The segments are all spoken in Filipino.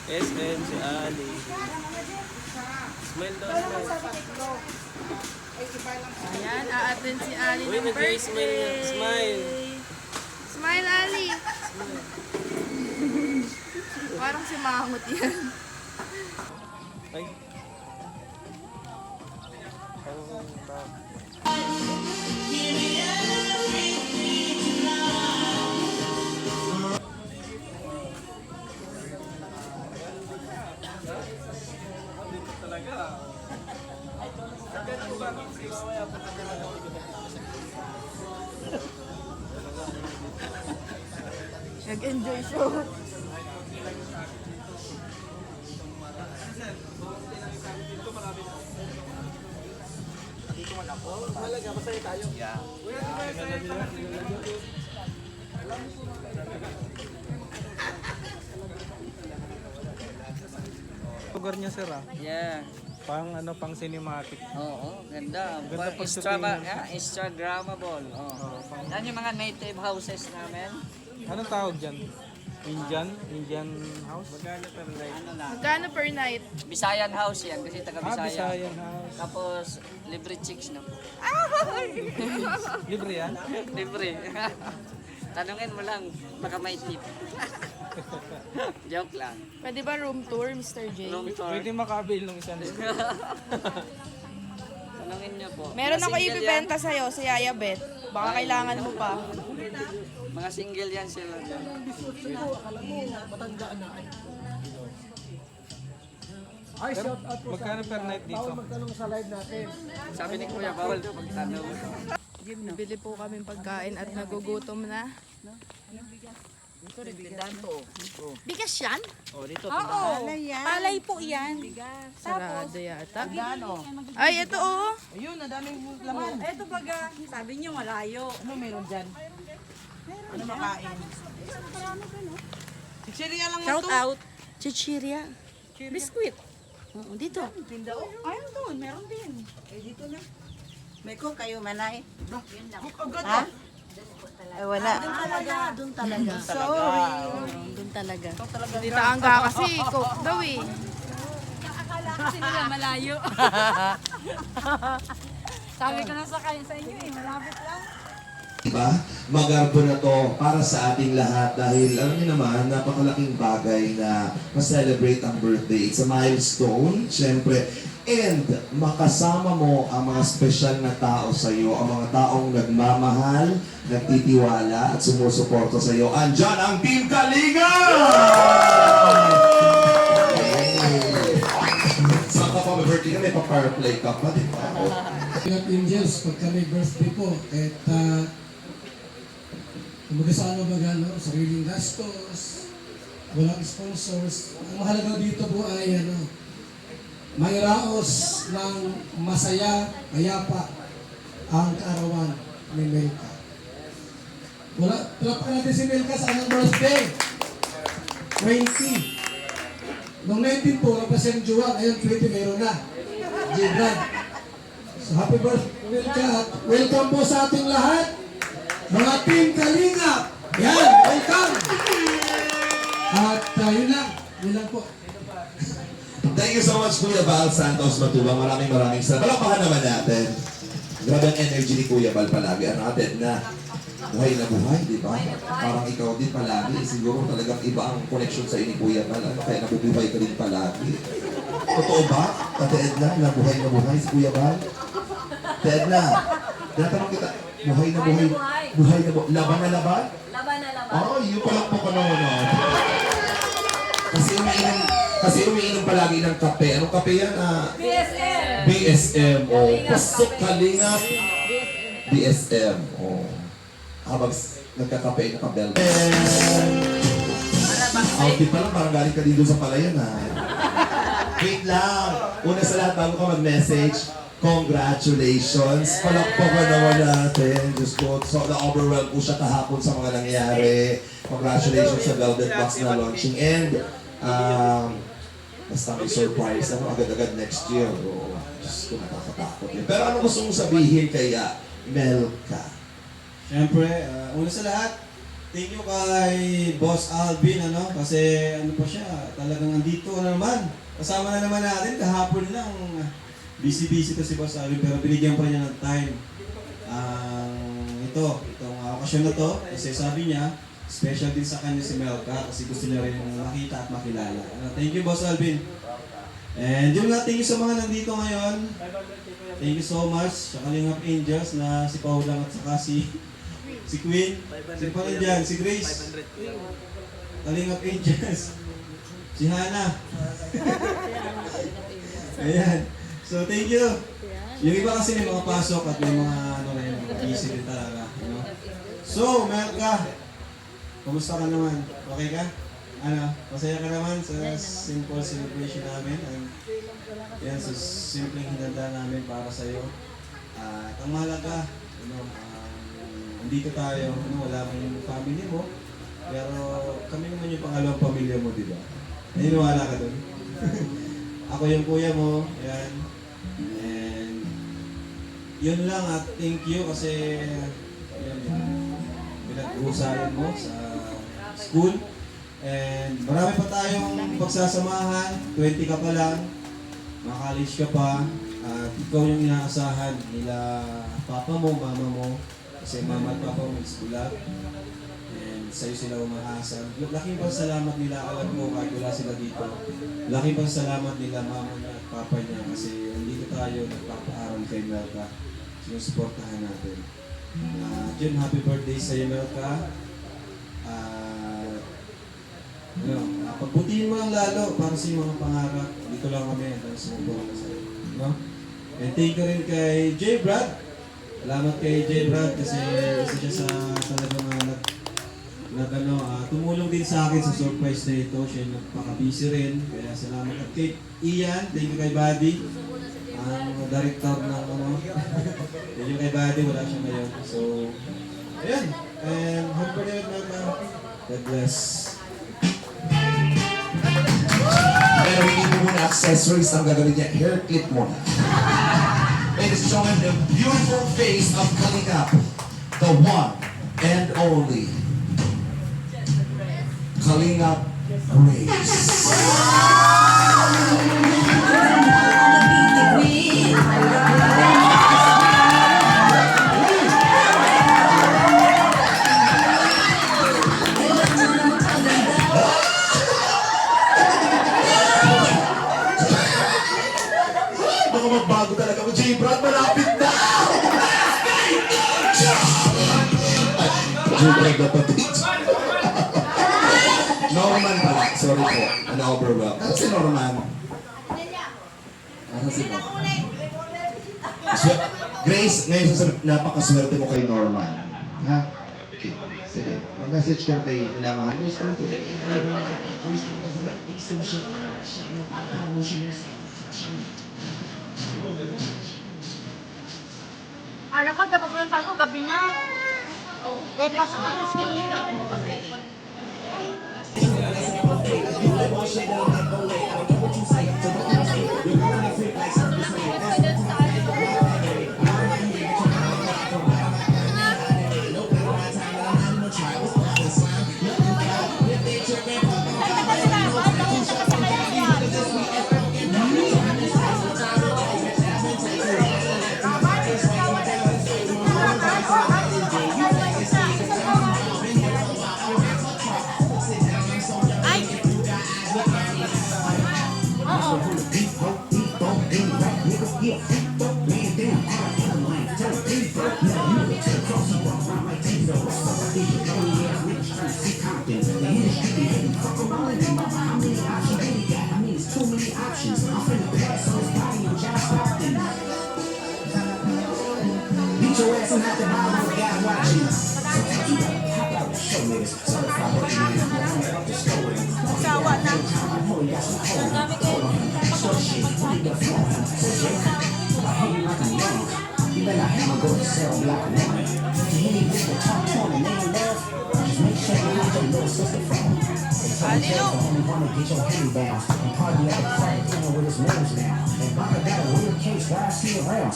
SM, si Ali. Smile daw, smile. Ayan, a-attend si Ali Uy, ng nag-smile birthday. niya. Smile. Smile, Ali. Parang si Mangot yan. Ay. Nag-enjoy show. Lugar niya sir ah. Yeah. Pang cinematic. Oo, ganda. Ganda pag Instagrammable. Oh. Yan yung mga native houses namin. Anong tawag dyan? Indian house? Ano lang. Magkano per night? Bisayan house yan kasi taga Bisaya. Bisayan house. Tapos libre chicks na po. Libre yan? Libre. Tanungin mo lang, baka may tip. Joke lang. Pwede ba room tour, Mr. J? Room tour. Pwede makabil ng isang Tanungin niyo po. Meron Mga ako single ibibenta sa'yo, si Yaya Beth. Baka kailangan mo pa. yan. Mga single yan sila. Magkano per night dito? Sabi ni Kuya, bawal daw magtanong. Bibili po kami pagkain at nagugutom na. Bigas yan? Palay po yan. Sarado yata. Ay, ito oh. Ayun, nadaming laman. Eto baga, sabi niyo malayo. Ano meron dyan? Ano makain? Chichiria lang Shout ito. out. Chichiria. Biskuit. Oo, dito. Ayun doon, meron din. Eh, dito na. May cook kayo, manay? Ha? Ay, wala. Doon talaga. Sorry. Doon talaga. Dito ang kasi, coke daw eh. Kasi nila malayo. Sabi ko na sa inyo eh, malapit lang. Diba? Magarbo na to para sa ating lahat dahil alam niyo naman, napakalaking bagay na ma-celebrate ang birthday. It's a milestone, syempre. And makasama mo ang mga special na tao sa iyo, ang mga taong nagmamahal, nagtitiwala at sumusuporta sa iyo. Andyan ang Team Kalinga! Saan ka pa may birthday ka? May pa-fireplay ka pa, di ba? At Angels, pagka may birthday po, at mag-asama magano, sariling gastos, walang sponsors. Ang mahalaga dito po ay may raos ng masaya, mayapa ang kaarawan ni Melka. Talapakan natin si Melka sa kanyang birthday. 20. Noong 19 po, napasang Juwan, ayun 20 meron na. Gibran. So happy birthday, Melka. Welcome po sa ating lahat. Mga Team Kalinga. Yan, welcome. At yun lang po. Thank you so much, Kuya Val Santos Matubang. Maraming salamat. Palakpakan naman natin. Grabe ang energy ni Kuya Val palagi. Ang atin na buhay, di ba? Parang ikaw din palagi. Siguro talagang iba ang connection sa ni Kuya Val. Kaya nabubuhay ka din palagi. Totoo ba? Ate Edna, nabuhay si Kuya Val? Ate Edna, tinatanong kita, buhay na buhay. Laban na laban? Laban na laban. Oo, yun palang po ka naman. Kasi umiinom palagi ng kape. Anong kape yan? BSM. BSM. Oh. Pasok Kalinga. BSM. Oh. Habang nagkakape, nakabel. Outfit pa lang, parang galing ka dito sa palayan ha. Wait lang. Una sa lahat, bago ka mag-message, congratulations. Palakpakan naman natin. Diyos ko, so na-overwhelmed po siya kahapon sa mga nangyari. Congratulations sa Velvet Box na launching. And, basta may surprise, agad-agad next year. Oh, Diyos ko, nakakatakot yun. Pero ano gusto mong sabihin kay Melka? Siyempre, una sa lahat, thank you kay Boss Alvin, ano, kasi ano pa siya, talagang andito na naman. Kasama na naman natin, kahapon lang. Busy-busy to si Boss Alvin, pero binigyan pa niya ng time. Itong okasyon na to, kasi sabi niya, special din sa kanya si Melka, kasi gusto niya rin makita at makilala. Thank you, Boss Alvin. And yun nga, thank you sa mga nandito ngayon. Thank you so much sa Kalingap Angels na si Paulang at saka si Queen. Si pa rin dyan, si Grace. Kalingap Angels. Si Hana. Ayan. So thank you. Yung iba kasi may mga pasok at may mga ano rin, busy din talaga. You know? So, Melka, kumusta ka naman? Okay ka? Ano, masaya ka naman sa simple celebration namin. Yan, so simpleng hinanda namin para sa iyo. Ang mahalaga, andito tayo, wala kang yung family mo, pero kami naman yung pangalawang pamilya mo, di ba? Naniniwala ka doon? Ako yung kuya mo, yan. And yun lang at thank you kasi yan, pinag-uusayan mo sa school. And marami pa tayong pagsasamahan, 20 ka pa lang, maka-college ka pa, at ikaw yung inaasahan nila papa mo, mama mo, kasi mama at papa mo is bulag, and sa'yo sila umaasa. Laking pasalamat nila, alam ko kahit wala sila dito, laking pasalamat nila mama niya at papa niya, kasi nandito tayo, nagpapaaral kay Melka, sinusuportahan natin. Jun, happy birthday sa'yo, Melka. Pagbutihin mo lang lalo para sa mga pangarap. Dito lang kami hanggang sumubukan na sa'yo. No? And thank you rin kay J. Brad. Salamat kay J. Brad kasi isa siya sa talagang tumulong din sa akin sa surprise na ito. Siya yung nagpaka-busy rin. Kaya salamat. At kay Ian, thank you kay Buddy. Ang director ng thank you kay Buddy, wala siya ngayon. So, ayan. And happy birthday Melka. God bless. Pero hindi mo muna accessories ang gagawin niya. Hair clip muna. Ladies and gentlemen, the beautiful face of Kalingap. The one and only Kalingap Grace. Bago talaga mo, J-Brad, malapit na! J-Brad na patid. Norman pala, sorry po, na-overwhelmed. Ano si Norman? Ano si Norman? Grace, ngayon napakaswerte mo kay Norman. Ha? Okay, sige. Mag-message ka kay Naman. Anak ko, dapat mo yung gabi na. Eh, pasok ka na sila.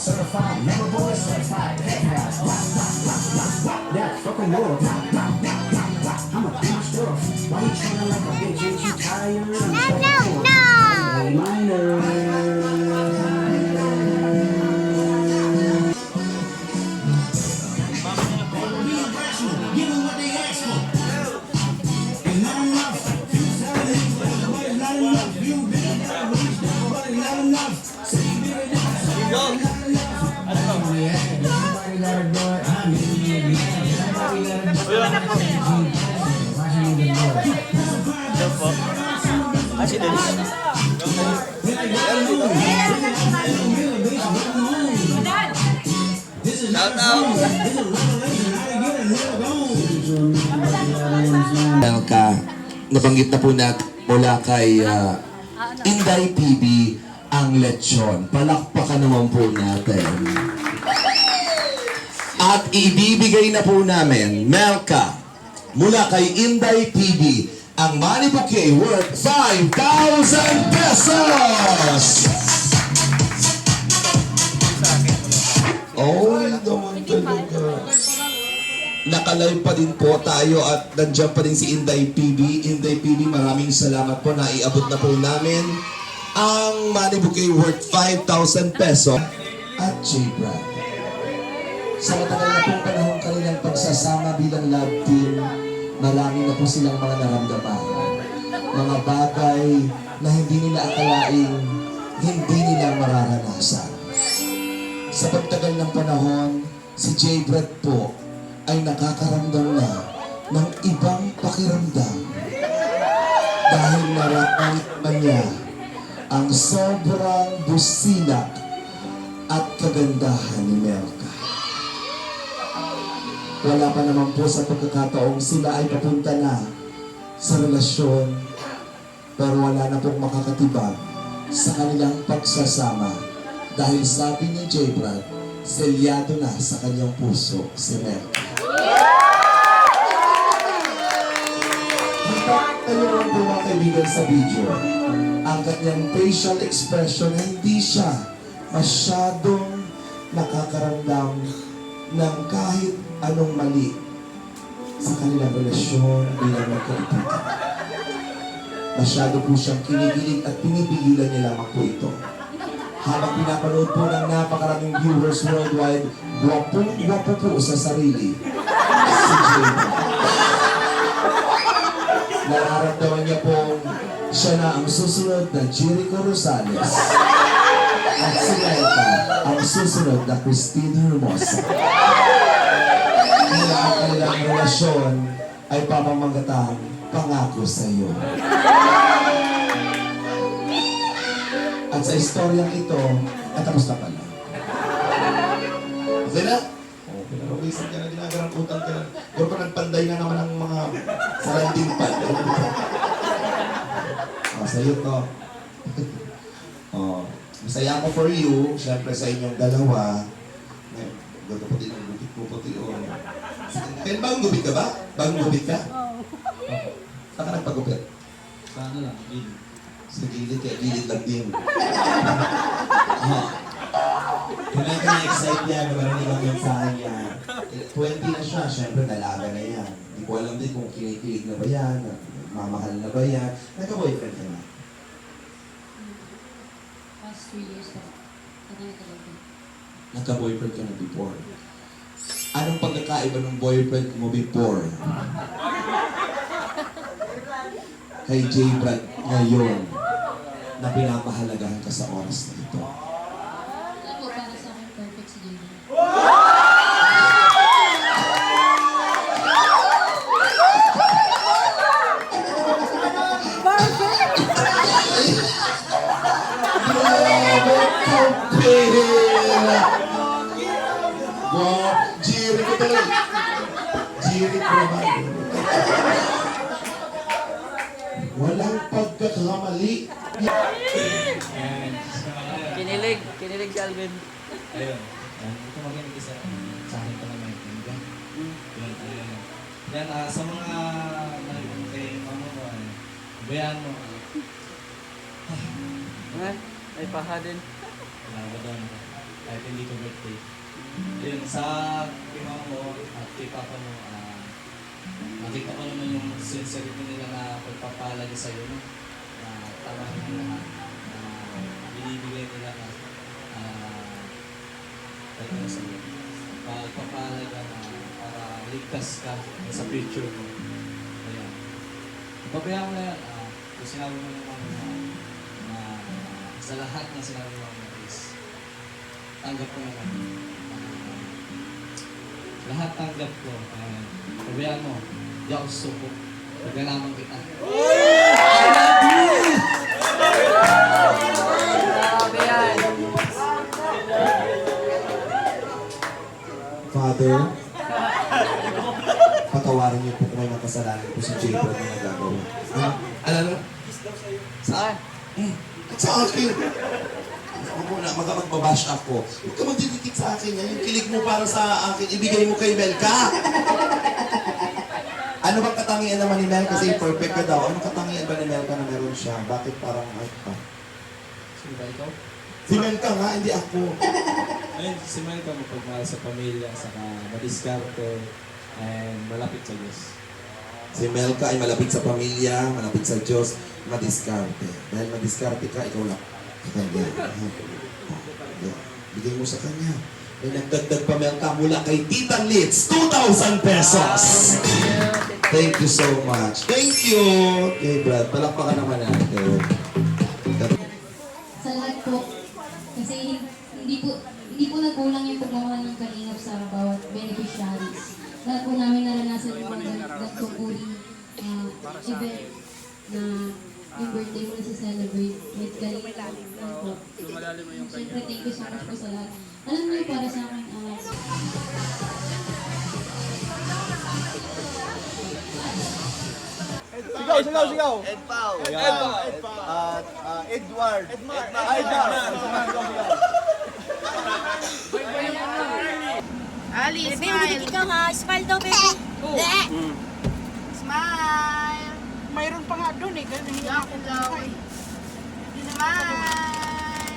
Certified member boy, certified penthouse. That fucking world. Melka, nabanggit na po natin mula kay Inday TV ang lechon. Palakpakan naman po natin. At ibibigay na po namin, Melka, mula kay Inday TV, ang money bouquet worth 5,000 pesos! Oh, naman talaga. Nakalive pa din po tayo at nandiyan pa din si Inday PB. Inday PB, maraming salamat po na iabot na po namin ang money bouquet worth 5,000 peso. At J-Brad, sa matagal na pong panahon kanilang pagsasama bilang love team, marami na po silang mga naramdaman. Mga bagay na hindi nila akalaing hindi nila mararanasan. Sa pagtagal ng panahon, si J-Brad po ay nakakaramdam na ng ibang pakiramdam dahil nararamdaman niya ang sobrang busilak at kagandahan ni Melka. Wala pa naman po sa pagkakataong sila ay papunta na sa relasyon, pero wala na pong makakatibag sa kanilang pagsasama dahil sabi ni J-Brad, selyado na sa kanyang puso si Melka. Kayo ang mga kaibigan sa video, ang kanyang facial expression, hindi siya masyadong nakakaramdam ng kahit anong mali sa kanilang relasyon bilang magkaibigan. Masyado po siyang kinikilig at pinipigilan niya lamang po ito. Habang pinapanood po ng napakaraming viewers worldwide, gwapong-gwapo po sa sarili si J-Brad. Nararamdaman niya pong siya na ang susunod na Jericho Rosales at si Melka ang susunod na Christine Hermosa. Kaya ang kanilang relasyon ay pamamagatang pangako sa iyo. At sa istoryang ito, at tapos na pala. Okay na? Okay na. Lumisan ka na, ginagarang utang ka na. Pero pa nagpanday na naman ang mga saranding pad. Sa'yo to. Masaya ako for you. Siyempre sa inyong dalawa. Ganda pati ng gupit mo pati. Kaya bagong gupit ka ba? Bagong gupit ka? Saan ka nagpagupit? Sa ano lang, gilid. Sa gilid, kaya gilid lang din. Kaya ka na-excite yan, marinig ang mensahe niya. 20 na siya, syempre dalaga na yan. Hindi ko alam din kung kinikilig na ba yan, mamahal na ba yan. Nagka-boyfriend ka na? Past 3 years na. Nagka-boyfriend ka na before. Anong pagkakaiba ng boyfriend mo before? Kay J-Brad ngayon na pinapahalagahan ka sa oras na ito. Ako, para sa akin, perfect si Jimmy. Wow, Jiri ko talaga. Jiri ko naman. Walang pagkakamali. Kinilig si Alvin. Ayun. Ito magaling isa sa akin pa naman. Yan, sa mga kay mama mo, bayaan mo. Ay paha din. Wala ba doon? Kahit hindi ko birthday. Yun, sa kay mama mo at kay papa mo, Nakita ko naman yung sincerity nila na pagpapalagi sa iyo, no? Na tama nila na binibigay nila na talaga sa iyo. Pagpapalaga na para ligtas ka sa future mo. Ayan. Pabayaan mo na yan. Kung sinabi mo naman na sa lahat ng sinabi mo is tanggap ko naman. Lahat tanggap ko. Pabayaan mo. Di ako susuko. Pagkalaman kita. Grabe yan. Father, patawarin niyo po kung may makasalanan po si Jacob na nagagawa. Ano? Sa akin. Ako muna, magbabash ako. Huwag ka magdidikit sa akin. Yung kilig mo para sa akin, ibigay mo kay Melka. Ano bang katangian naman ni Melka? Kasi perfect ka daw. Anong katangian ba ni Melka na meron siya? Bakit parang ay pa? Sino ba ikaw? Si Melka nga, hindi ako. Ayun, si Melka mapagmahal sa pamilya, saka madiskarte, and malapit sa Diyos. Si Melka ay malapit sa pamilya, malapit sa Diyos, madiskarte. Dahil madiskarte ka, ikaw lang. Kanya. Bigay mo sa kanya. May nagdagdag pa Melka mula kay Tita Litz, 2,000 pesos. Thank you so much. Thank you. Okay, Brad, palakpakan naman natin. Sa lahat po, kasi hindi po nagkulang yung pagmamahal ng Kalingap sa bawat beneficiaries. Lahat po namin naranasan yung mga ganitong uring event na yung birthday mo na celebrate with Kalingap. Siyempre, thank you so much po sa lahat. Alam niyo, para sa akin, Sigaw! Edpao! Edward! Ali, smile. Ikaw ha, smile daw, baby. Smile. Mayroon pa nga doon eh. Ganun Ako daw. Smile.